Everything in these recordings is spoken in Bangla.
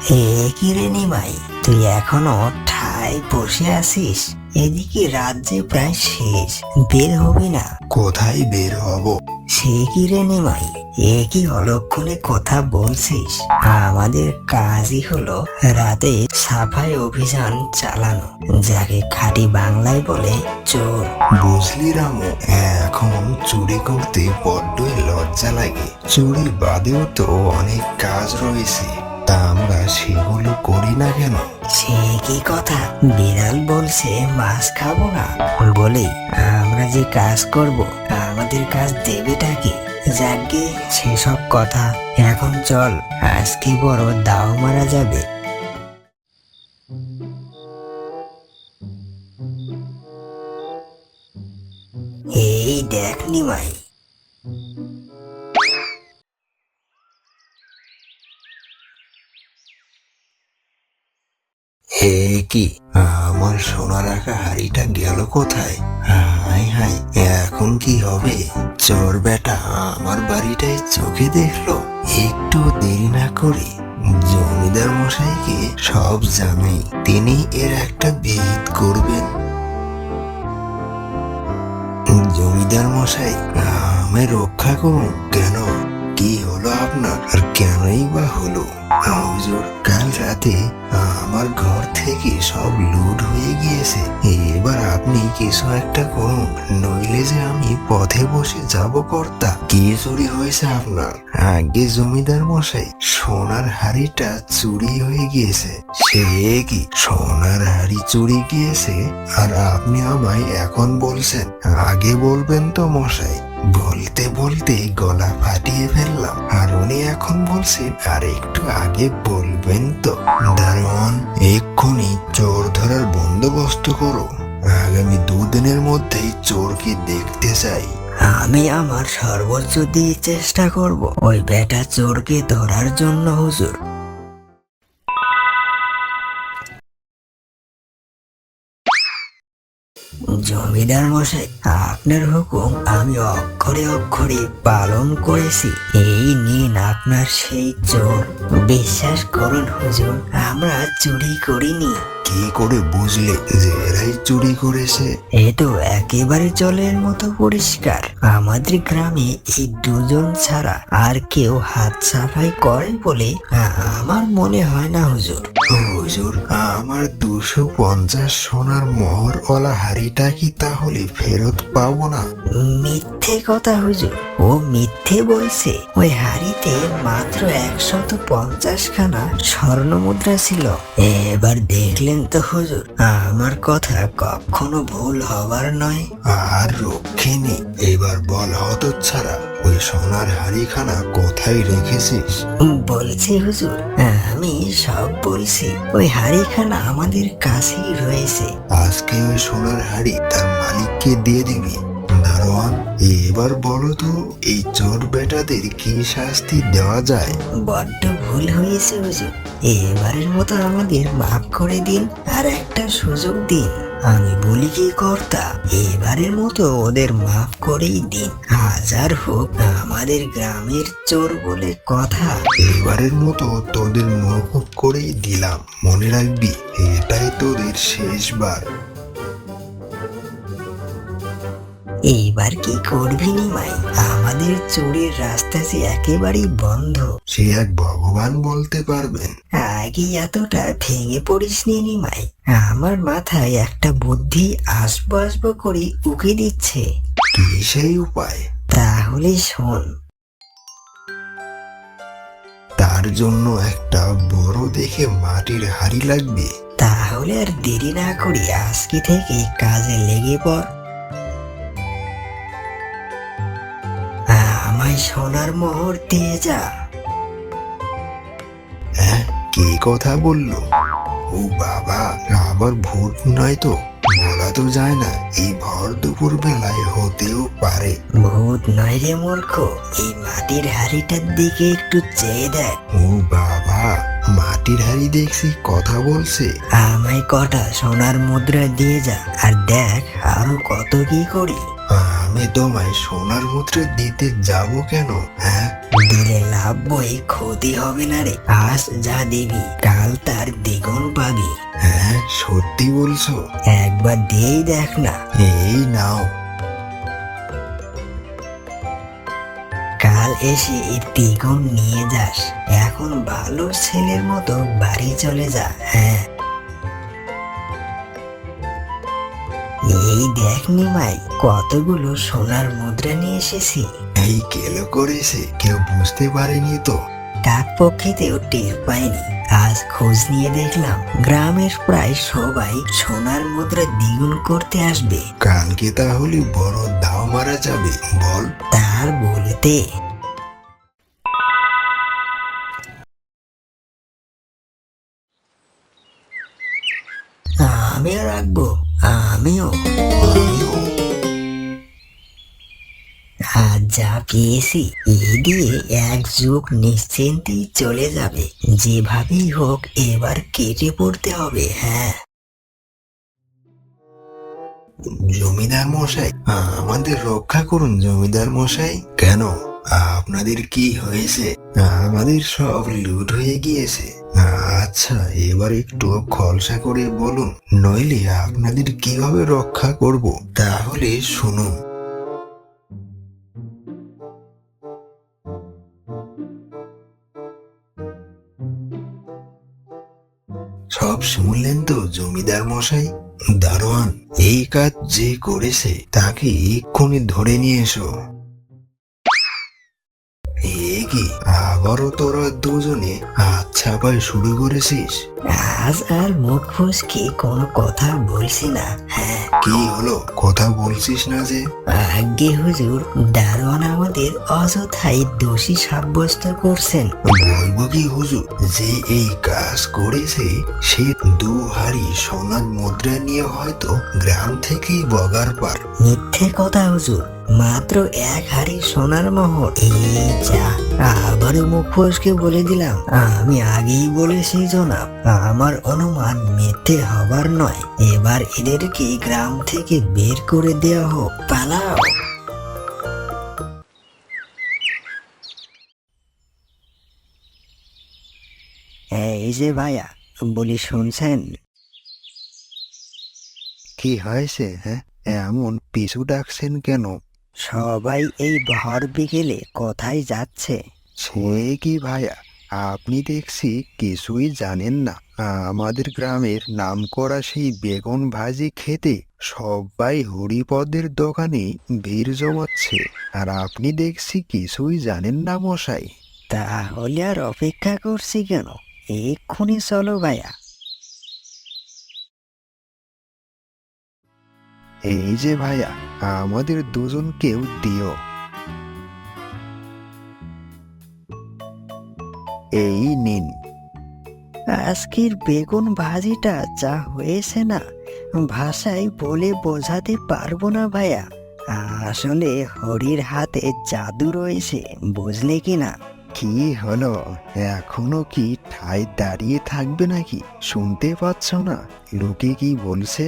এ কি রে নিমাই, তুই এখনো ঠায় বসে আছিস? এদিকে রাত যে প্রায় শেষ, বের হবি না? কোথায় বের হব? সে কি রে নিমাই, এ কি অলক্ষণে কথা বলছিস? আমাদের কাজই হলো রাতে সাফাই অভিযান চালানো, যাকে খাঁটি বাংলায় বলে চোর। বুঝলি রামু, এখন চুরি করতে বড্ডই লজ্জা লাগে। চুরি বাদেও তো অনেক কাজ রয়েছে, তা আমরা সেগুলো করি না কেন? সে কি কথা? বিড়াল বলছে মাছ খাবো না বলেই আমরা যে কাজ করব, আমাদের কাজ দেবেটাকে? যাকে সেসব কথা, এখন চল, আজকে বড় দাও মারা যাবে। এই দেখ নিমাই, হে কি, আমার সোনা রাখা হাড়িটা গেল কোথায়? হাই হাই, এখন কি হবে? চোর বেটা আমার বাড়িটাই চোখে দেখলো। একটু দেরি না করে জমিদার মশাইকে সব জানাই, তিনি এর একটা বিহিত করবেন। জমিদার মশাই, আমায় রক্ষা করুন। কেন, কি হলো আপনার? আর কেনই বা হলো? হুজুর, কাল রাতে আমার ঘর থেকে সব লুট হয়ে গিয়েছে। এবার আপনি কিছু একটা করুন, নইলে যে আমি পথে বসে যাব কর্তা। কি চুরি হয়েছে আপনার? আগে জমিদার মশাই, সোনার হাড়িটা চুরি হয়ে গিয়েছে। সে কি, সোনার হাড়ি চুরি গিয়েছে আর আপনি আমায় এখন বলছেন? আগে বলবেন তো মশাই। বলতে বলতে গলা ফাটিয়ে ফেললাম, আর উনি এখন বলছেন আর একটু আগে বলবেন তো। দারোয়ান, এক্ষুনি চোর ধরার বন্দোবস্ত করো। আগামী 2 দিনের মধ্যেই চোরকে দেখতে চাই। আমি আমার সর্বোচ্চ দিয়ে চেষ্টা করব ওই বেটা চোরকে ধরার জন্য হুজুর। জমিদার মশাই, আপনার হুকুম আমি অক্ষরে অক্ষরে পালন করেছি। এই নিন আপনার সেই চোর। বিশ্বাস করুন হুজুর, আমরা চুরি করিনি। কি করে বুঝলে যে এরাই চুরি করেছে? এ তো একেবারে জলের মতো পরিষ্কার। আমাদের গ্রামে এই 2 জন ছাড়া আর কেউ হাত সাফাই করে বলে আমার মনে হয় না হুজুর। হুজুর, আমার 250 সোনার মোহরওয়ালা হাড়িটা কি তাহলে ফেরত পাবো না? মিথ্যে কথা হুজুর, ও মিথ্যে বলছে। ওই হাড়িতে মাত্র 150 খানা স্বর্ণ মুদ্রা ছিল। এবার দেখলেন তো হুজুর, আমার কথা কখনো ভুল হবার নয়। আর রক্ষে নেই। এবার বল হতচ্ছাড়া, ওই সোনার হাড়িখানা কোথায় রেখেছিস? বলছি হুজুর, আমি সব বলছি। ওই হাড়িখানা আমাদের কাছেই রয়েছে। আজকে ওই সোনার হাড়ি তার মালিককে দিয়ে দিবি। দারোয়ান, এবার বলো তো, এই চোর বেটাদের কি শাস্তি দেওয়া যায়? বড্ড ভুল হয়েছে হুজুর, এবারের মতো আমাদের মাফ করে দিন, আর একটা সুযোগ দিন। আমি বলি কি কর্তা, এবারের মতো ওদের মাফ করেই দিন। হাজার হোক আমাদের গ্রামের চোর বলে কথা। এবারের মতো তোদের মওকুফ করেই দিলাম। মনে রাখবি, এটাই তোদের শেষবার। এইবার কি করবি নিমাই? আমাদের চোরের রাস্তা যে একেবারেই বন্ধ। সে এক ভগবান বলতে পারবেন। আগে এতটা ভেঙে পড়িস নি নিমাই, আমার মাথায় একটা বুদ্ধি আসবো আসবো করে উকি দিচ্ছে। কি সেই উপায়? তাহলে শোন। তার জন্য একটা বড় দেখে মাটির হাড়ি লাগবে। তাহলে আর দেরি না করি আজকে থেকে কাজে লেগে পড়। আমায় সোনার মোহর দিয়ে যা। হ্যাঁ, কি কথা বললো? ও বাবা, আবার ভূত নয় তো? বলা তো যায় না, এই ভর দুপুর বেলায় হতেও পারে। ভূত নয় রে মূর্খ, এই মাটির হাড়িটার দিকে একটু চেয়ে দেখ। ও বাবা, মাটির হাড়ি দেখছি কথা বলছে। আমায় কটা সোনার মুদ্রা দিয়ে যা, আর দেখ আরো কত কি করি। আমি তোমায় সোনার মুদ্রা দিতে যাব কেন? হ্যাঁ, দিলে লাভ বই ক্ষতি হবে না রে। আজ যা দিবি কাল তার দ্বিগুণ পাবি। হ্যাঁ, সত্যি বলছো? একবার দিয়েই দেখ না। এই নাও। কাল এসে দ্বিগুণ নিয়ে যাস। এখন ভালো ছেলের মতো বাড়ি চলে যা। হ্যাঁ, এই দেখ নিমাই, কতগুলো সোনার মুদ্রা নিয়ে এসেছি। এই কেলো করেছে, কেউ বুঝতে পারেনি তো? ডাক পক্ষীতেও টের পাইনি। আজ খোঁজ নিয়ে দেখলাম গ্রামের প্রায় সবাই সোনার মুদ্রা দ্বিগুণ করতে আসবে। কালকে তাহলে বড় দাও মারা যাবে বল। তার বলতে আমিও রাখবো। আমিও আমিও। আজ যা পেয়েছি এই দিয়ে এক যুগ নিশ্চিন্তেই চলে যাবে। যেভাবেই হোক এবার কেটে পড়তে হবে। হ্যাঁ, জমিদার মশাই, আমাদের রক্ষা করুন জমিদার মশাই। কেন, আপনাদের কি হয়েছে? আমাদের সব লুট হয়ে গিয়েছে। আচ্ছা, এবার একটু খলসা করে বলুন, নইলে আপনাদের কিভাবে রক্ষা করব। তাহলে শুনুন। সব শুনলেন তো জমিদার মশাই? দারোয়ান, এই কাজ যে করেছে তাকে এক্ষুনি ধরে নিয়ে এসো। এ কি, আবারও তোরা দুজনে হাত ছাপায় শুরু করেছিস? আজ আর মুখ ফুসকে কোনো কথা বলছি না। হ্যাঁ, কি হলো, কথা বলছিস না যে? আজ্ঞে হুজুর, দারোয়ান আমাদের অযথাই দোষী সাব্যস্ত করছেন। বলবো কি হুজুর, যে এই কাজ করেছে সে 2 হাড়ি সোনার মুদ্রা নিয়ে হয়তো গ্রাম থেকেই বগার পার। মিথ্যে কথা হুজুর, মাত্র 1 হাড়ি সোনার মোহর। এই যা, আবারও মুখ ফসকে বলে দিলাম। আমি আগেই বলেছি জনাব, আমার অনুমান মিথ্যে হবার নয়। এবার এদেরকে গ্রাম থেকে বের করে দেওয়া হোক। পালাও। এই যে ভাইয়া, বলি শুনছেন? কি হয়েছে? হ্যাঁ, এমন পিছু ডাকছেন কেন? সবাই এই ভর বিকেলে কোথায় যাচ্ছে? সে কি ভাইয়া, আপনি দেখছি কিছুই জানেন না। আমাদের গ্রামের নামকরা সেই বেগুন ভাজি খেতে সবাই হরিপদের দোকানে ভিড় জমাচ্ছে, আর আপনি দেখছি কিছুই জানেন না মশাই। তাহলে আর অপেক্ষা করছি কেন? এক্ষুনি চলো ভাইয়া। এই যে ভাইয়া, আমাদের দুজনকেও দিও। এই নিন। আজকের বেগুন ভাজিটা যা হয়েছে না, ভাষায় বলে বোঝাতে পারবো না ভাইয়া। আসলে হরির হাতে জাদু রয়েছে, বুঝলে কি না? কি হলো, এখনো কি ঠায় দাঁড়িয়ে থাকবে নাকি? শুনতে পাচ্ছ না লোকে কি বলছে?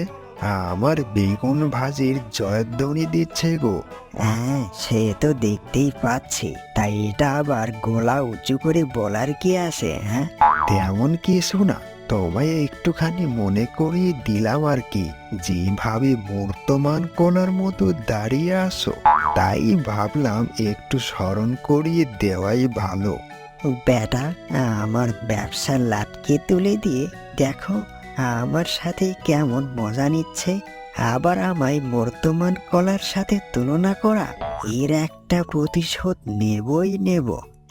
আমার বেগুন ভাজির জয়ধ্বনি দিচ্ছে গো। হ্যাঁ, সে তো দেখতেই পাচ্ছি। তাই এটা আবার গলা উঁচু করে বলার কি আছে? হ্যাঁ, তেমন কিছু না, তোমায় একটুখানি মনে করিয়ে দিলাম আর কি। যেভাবে বর্তমান কোনার মতো দাঁড়িয়ে আসো, তাই ভাবলাম একটু স্মরণ করিয়ে দেওয়াই ভালো। বেটা, আমার ব্যবসার লাটকে তুলে দিয়ে দেখো আমার সাথে কেমন মজা নিচ্ছে। আবার আমায় বর্তমান কলার সাথে তুলনা করা, এর একটা প্রতিশোধ নেবই নেব।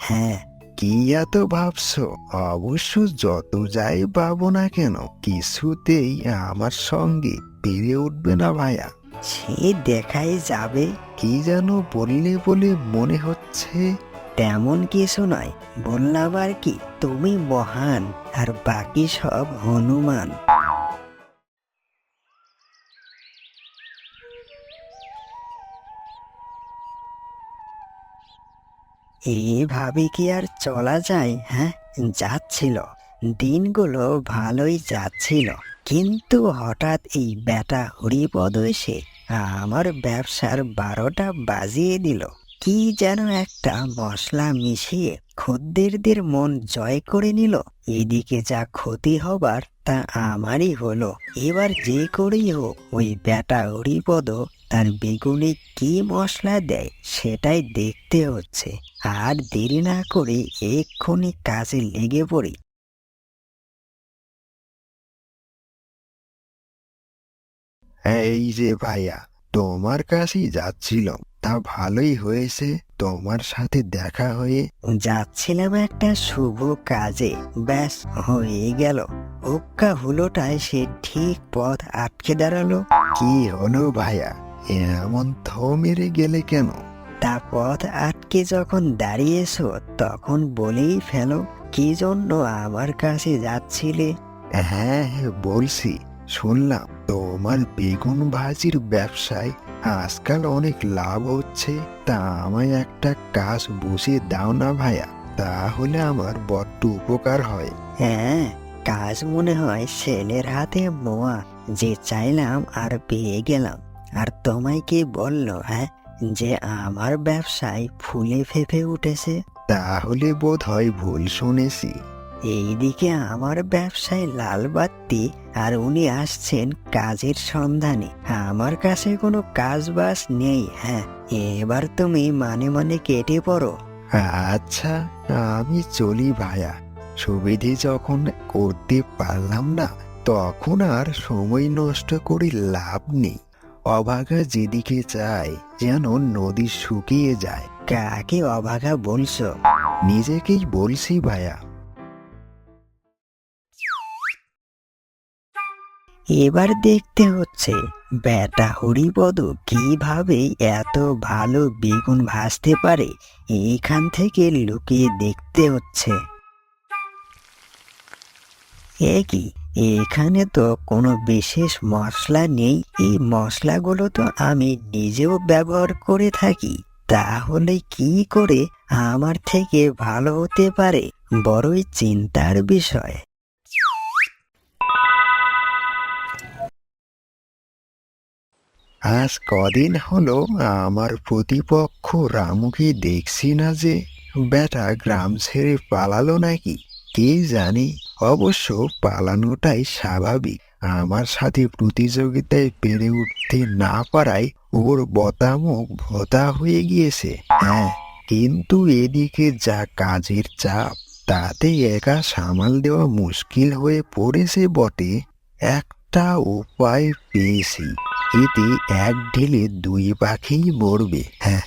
হ্যাঁ, কি এত ভাবছো? অবশ্য যত যাই ভাবো না কেন, কিছুতেই আমার সঙ্গে পেরে উঠবে না ভাইয়া। সে দেখাই যাবে। কি যেন বললে বলে মনে হচ্ছে? তেমন কিছু নয়, বললাম আর কি, তুমি মহান আর বাকি সব হনুমান। এইভাবে কি আর চলা যায়? হ্যাঁ, যাচ্ছিল, দিনগুলো ভালোই যাচ্ছিল, কিন্তু হঠাৎ এই বেটা হরিপদ এসে আমার ব্যবসার 12টা বাজিয়ে দিল। কি যেন একটা মশলা মিশিয়ে খদ্দেরদের মন জয় করে নিল। এদিকে যা ক্ষতি হবার তা আমারই হলো। এবার যে করেই হোক ওই বেটা হরিপদ তার বেগুনে কি মশলা দেয় সেটাই দেখতে হচ্ছে। আর দেরি না করে এক্ষুনি কাজে লেগে পড়ি। এই যে ভাইয়া, তোমার কাছেই যাচ্ছিলাম। তা ভালোই হয়েছে তোমার সাথে দেখা হয়ে। যাচ্ছিলাম একটা শুভ কাজে, ব্যাস হয়ে গেল। হুক্কা হুলোটায় সে ঠিক পথ আটকে দাঁড়ালো। কি হলো ভাইয়া, এমন থ মেরে গেলে কেন? তা পথ আটকে যখন দাঁড়িয়েছো তখন বলেই ফেলো, কি জন্য আমার কাছে যাচ্ছিলে? হ্যাঁ হ্যাঁ, বলছি। শুনলাম তোমার বেগুন ভাজির ব্যবসায় আজকাল অনেক লাভ হচ্ছে। তা আমায় একটা কাজ বুঝিয়ে দাও না ভাইয়া, তাহলে আমার বড্ড উপকার হয়। হ্যাঁ, কাজ মনে হয় ছেলের হাতে মোয়া, যে চাইলাম আর পেয়ে গেলাম। আর তোমায় কে বললো হ্যাঁ যে আমার ব্যবসায় ফুলে ফেঁপে উঠেছে? তাহলে বোধ হয় ভুল শুনেছি। এইদিকে আমার ব্যবসায় লাল বাত্তি, আর উনি আসছেন কাজের সন্ধানে। আমার কাছে কোনো কাজ বাজ নেই। হ্যাঁ, এবার তুমি মানে মানে কেটে পড়ো। আচ্ছা, আমি চলি ভাইয়া। সুবিধে যখন করতে পারলাম না, তখন আর সময় নষ্ট করে লাভ নেই। অভাগা যেদিকে যায় যেন নদী শুকিয়ে যায়। কাকে অভাগা বলছো? নিজেকেই বলছি ভাইয়া। এবার দেখতে হচ্ছে বেটা হরিপদ কিভাবে এত ভালো বেগুন ভাজতে পারে। এইখান থেকে লুকিয়ে দেখতে হচ্ছে। এ কি, এখানে তো কোনো বিশেষ মশলা নেই। এই মশলাগুলো তো আমি নিজেও ব্যবহার করে থাকি। তাহলে কি করে আমার থেকে ভালো হতে পারে? বড়ই চিন্তার বিষয়। আজ কদিন হলো আমার প্রতিপক্ষ রামুকে দেখছি না যে। বেটা গ্রাম ছেড়ে পালালো নাকি কে জানি। অবশ্য পালানোটাই স্বাভাবিক। আমার সাথে প্রতিযোগিতায় পেরে উঠতে না পারায় ওর বতামুখ ভোঁতা হয়ে গিয়েছে। হ্যাঁ, কিন্তু এদিকে যা কাজের চাপ, তাতে একা সামাল দেওয়া মুশকিল হয়ে পড়েছে বটে। একটা উপায় পেয়েছি, এতে এক ঢিলে দুই পাখি মরবে। হ্যাঁ।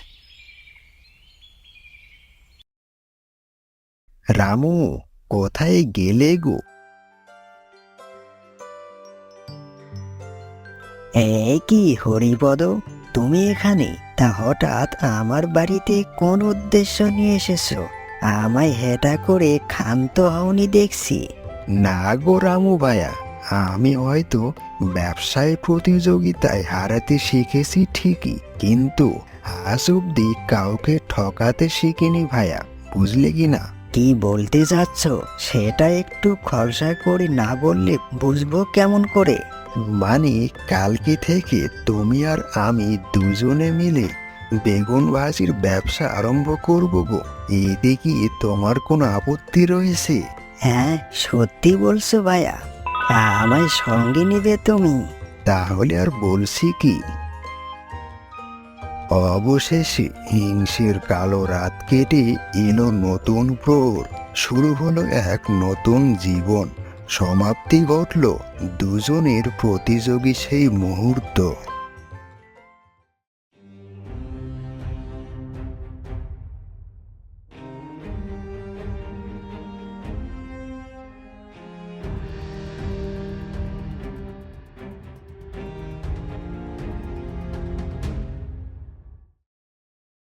রামু, কোথায় গেলে গো? কি হরিপদ, তুমি এখানে? তা হঠাৎ আমার বাড়িতে কোন উদ্দেশ্য নিয়ে এসেছো? আমায় হেটা করে ক্ষান্ত হওনি দেখছি। না গো রামু ভাইয়া, আমি হয়তো ব্যবসায় প্রতিযোগিতায় হারাতে শিখেছি ঠিকই, কিন্তু আজ অব্দি কাউকে ঠকাতে শিখিনি ভাইয়া, বুঝলে কি না? কি বলতে যাচ্ছ সেটা একটু খলসা করে না বললে বুঝবো কেমন করে? মানে কালকে থেকে তুমি আর আমি দুজনে মিলে বেগুন ভাজির ব্যবসা আরম্ভ করব গো। এতে কি তোমার কোনো আপত্তি রয়েছে? হ্যাঁ, সত্যি বলছো ভাইয়া? আমায় সঙ্গে নিবে তুমি? তাহলে আর বলছি কি। অবশেষে হিংসের কালো রাত কেটে এলো নতুন প্রহর। শুরু হলো এক নতুন জীবন। সমাপ্তি ঘটল দুজনের প্রতিযোগী সেই মুহূর্ত।